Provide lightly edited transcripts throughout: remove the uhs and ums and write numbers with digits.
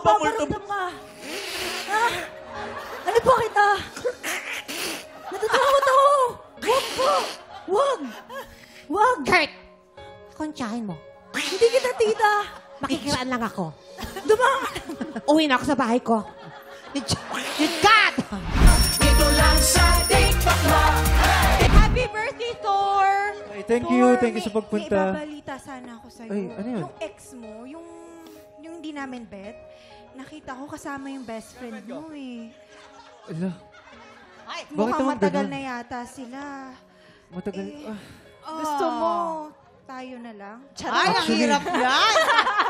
Nagpapamulto ka. Ha? Ano po kita? Natatakot ako. Huwag po. Huwag. Huwag. Kurt! Kontsahin mo. Hindi kita, tita. Makikiraan lang ako. Dumaan. Uwi na ako sa bahay ko. You got! Dito lang sa TikTok Lang. Happy birthday, Thor. Ay, thank you sa pagpunta. May ibabalita sana ako sa'yo. Ay, ano yun? Yung ex mo, yung hindi namin bet, nakita ko kasama yung best friend mo eh. Ala, Mukhang naman matagal ganun? na yata sila. matagal. Gusto mo, tayo na lang? Ay, ang hirap yan.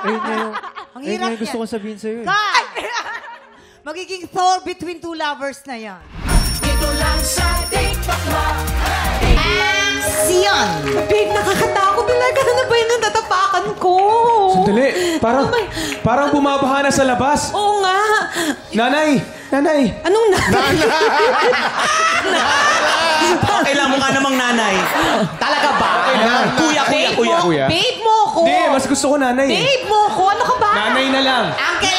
Ayun nga yung, Ang ayun hirap nga yung gusto yan. kong sabihin sa'yo. Eh. Ka! Magiging Thor between two lovers na yan. Dito lang sa TikTok Lang. Siyan! Babe, nakakatakot talaga. Ano ba yun ang tatapakan ko? Sandali, parang bumabaha na sa labas. Oo nga. Nanay! Anong na? Kailan mo ka namang nanay? Talaga ba? Kuya. Babe mo ko. Hindi, mas gusto ko nanay. Babe mo ko. Ano ka ba? Nanay na lang. Uncle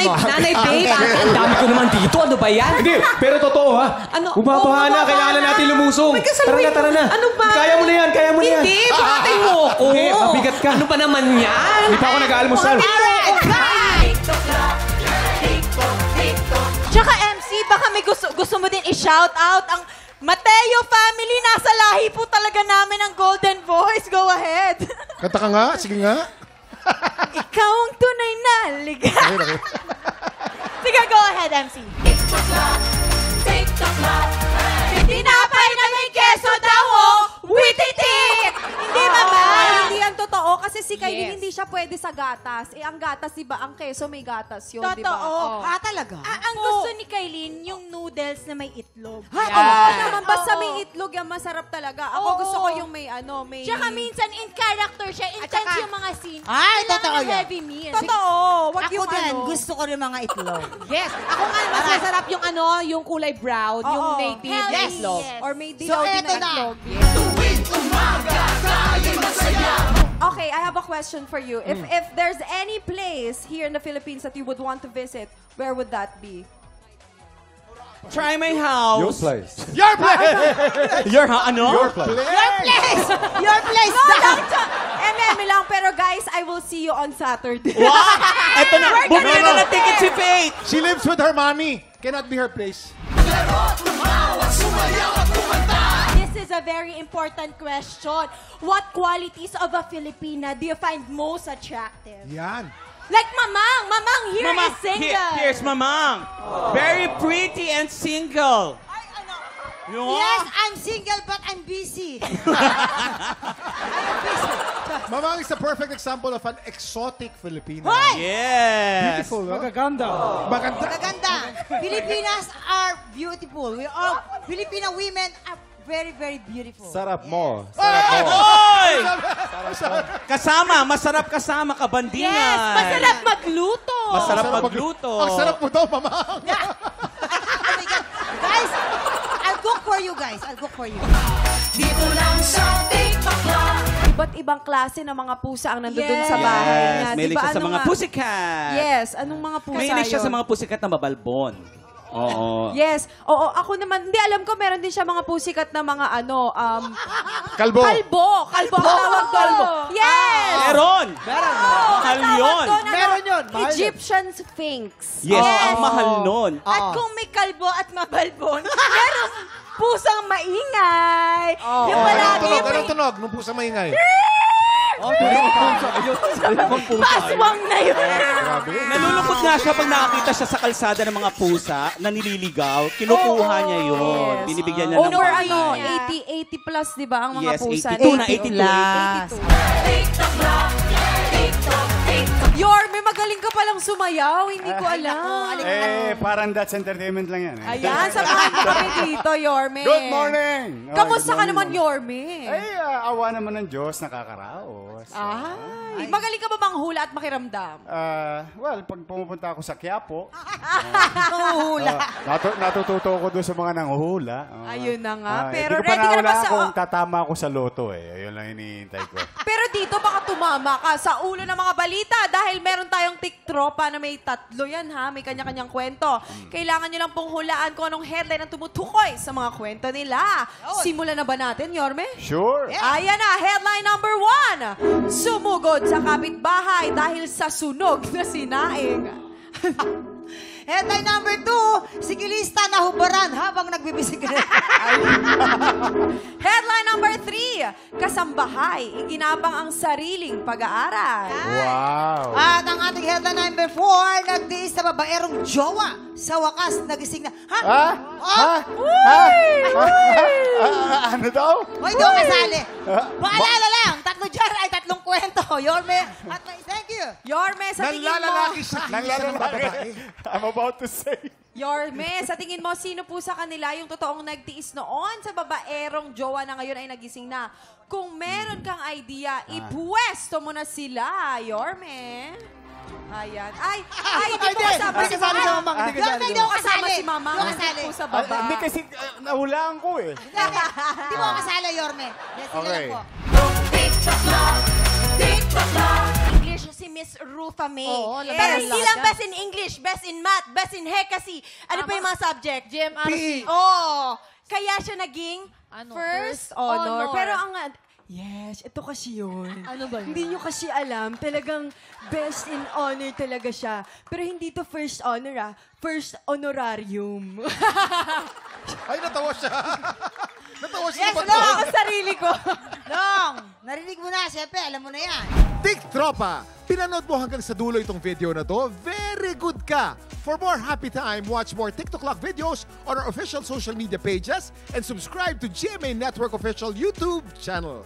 mo. Nanay, babe. Ang dami ko naman dito. Ano ba yan? Hindi, pero totoo ha. Ano? Bumabaha na, kailangan na natin lumusong. May kasal Tara na. Ano ba? Kaya mo na yan. Hindi, bakit mo ko? Hindi, mabigat ka. Ano ba naman yan? Hindi pa ako nag-aalmusal. TikTok Lang. TikTok. Tsaka MC, baka may gusto mo din i-shout out ang Mateo family. Nasa lahi po talaga namin ang Golden Voice. Go ahead. Kanta ka nga, sige nga. Ikaw ang tunay na ligaya. Sige, go ahead, MC. TikTok Lang. TikTok Lang. Tinapay na may keso daw, oh! Wititik! Hindi ba? Hindi yan totoo kasi si Kylie Yes. hindi siya pwede sa gatas. Eh, ang gatas, diba? Ang keso may gatas yun, diba? Totoo. Talaga? Ang gusto ni Kailin, yung noodles na may itlog. Oo naman, basta Oo. may itlog yan, masarap talaga. Ako Oo. gusto ko yung may may... Tsaka minsan in character siya, intense yung mga scene. Ay, Kailangan totoo ng yan. heavy meal. Totoo. Wag Ako yung din, gusto ko rin mga itlog. Yes. Ako nga, mas masarap yung yung kulay brown, yung Oo. native Healthy, itlog. yes. Or may So, dilaw din eto na na. itlog. Tuwing umaga, tayo masaya. Okay, I have a question for you. If there's any place here in the Philippines that you would want to visit, where would that be? Try my house. place. Your place! Your ano? Your place. Your place daw. MM lang, pero guys, I will see you on Saturday. Wow! Eto na. Bumili na ng ticket si Faith. She lives with her mommy. Cannot be her place. Laro, tumawa, sumayaw at kumanta. This is a very important question. What qualities of a Filipina do you find most attractive? Yan. Like Mamang. Mamang here Mama, is single. here's Mamang. Very pretty and single. Yes, I'm single but I'm busy. Mamang is the perfect example of an exotic Filipino. Yes. Beautiful, no? Magaganda. Maganda. Maganda. Filipinas are beautiful. Filipino women are very, very beautiful. Sarap mo. Oy! Masarap kasama kabandingan. Yes, masarap magluto. Masarap magluto. Ang sarap mo daw, Mamang. Oh my God. Guys, I'll cook for you guys. I'll cook for you. Dito lang sa TikTok Lang. Iba't ibang klase ng mga pusa ang nandun Yes. sa bahay niya. Mahilig Diba, siya sa ano mga nga? pussycat. Yes, anong mga pusa Mahilig siya yun? sa mga pussycat na mabalbon. Oo. Yes. Oo, ako naman, hindi alam ko, meron din siya mga pusikat na mga Kalbo. kalbo. Kalbo ang tawag doon. Yes! Meron. Mahal yun. Meron yun. Egyptian Sphinx. Yes, ang mahal nun. At kung may kalbo at mabalbon, meron pusang maingay. Yung palagi Anong tunog? Nung pusa maingay. paswang na yun. Nalulungkot nga siya pag nakakita siya sa kalsada ng mga pusa na nililigaw. Kinukuha niya yun. Binibigyan niya ng Over pangingay. 80 plus, di ba, ang mga Yes, pusa? 82 na 82. TikTok Lang. TikTok. Yorme, magaling ka palang sumayaw. Hindi ko alam. Parang That's Entertainment lang yan. Ayan, samahan mo kami dito, Yorme. Good morning! Kamusta ka naman, Yorme? Ay, awa naman ng Diyos, nakakaraos. Ay, Magaling ka ba bang hula at makiramdam? Well, pag pumupunta ako sa Quiapo, Hula. natututo ko doon sa mga nanguhula. Ayun na nga. Pero Hindi ko pa ready ka na ba nahulaan sa... kung tatama ako sa loto eh. Ayun lang hinihintay ko. Pero dito baka tumama ka sa ulo ng mga balita dahil meron tayong tiktropa na may 3 yan ha. May kanya-kanyang kwento. Kailangan nyo lang pong hulaan kung anong headline ang tumutukoy sa mga kwento nila. Simulan na ba natin, Yorme? Sure. Ayan na, headline number 1. Sumugod sa kapitbahay dahil sa sunog na sinaing. Headline number 2, sikilista na hubaran habang nagbibisikleta. Headline number 3, kasambahay, iginapang ang sariling pag-aaral. Wow. At ang ating headline number 4, nagtiis sa babaerong jowa. Sa wakas, nagising na. Ha? Ano daw? Hoy, di ako kasali. Paalala lang, 3 dyan ay 3 kwento. Yorme at may thank you. Yorme, sa tingin mo... Nanlalalaki sa isa ng babae. I'm about to say. Yorme, sa tingin mo, sino po sa kanila yung totoong nagtiis noon sa babaerong jowa na ngayon ay nagising na? Kung meron kang idea, ipwesto mo na sila, Yorme. Ayan. Ay, hindi po kasama si Kasali ka, Mama. Mama. Hindi kasali Yorme, ka. di ako Kasama kasali. si Mama. Di ako kasali. Po sa baba. Hindi kasi nahulaan ko eh. Di mo ako kasali, Yorme. Yes, sila Okay. lang po. TikTok Club, TikTok Club. English si Miss Rufa May. Oo, Pero yes. hindi lang best in English, best in math, best in Hekasi. Ano pa yung mga subject? GMRC. Oh, kaya siya naging First first honor. honor. Pero ang... Yes, ito kasi yun. Ano ba yun? Hindi nyo kasi alam, talagang best in honor talaga siya. Pero hindi to first honor first honorarium. Ay, natawa siya. Natawa siya. Yes, Ba't- no. Ang sarili ko. Long, narinig mo na, syempre, alam mo na yan. Tiktropa, pinanood mo hanggang sa dulo itong video na to. Very good ka. For more happy time, watch more TikTok Clock videos on our official social media pages and subscribe to GMA Network official YouTube channel.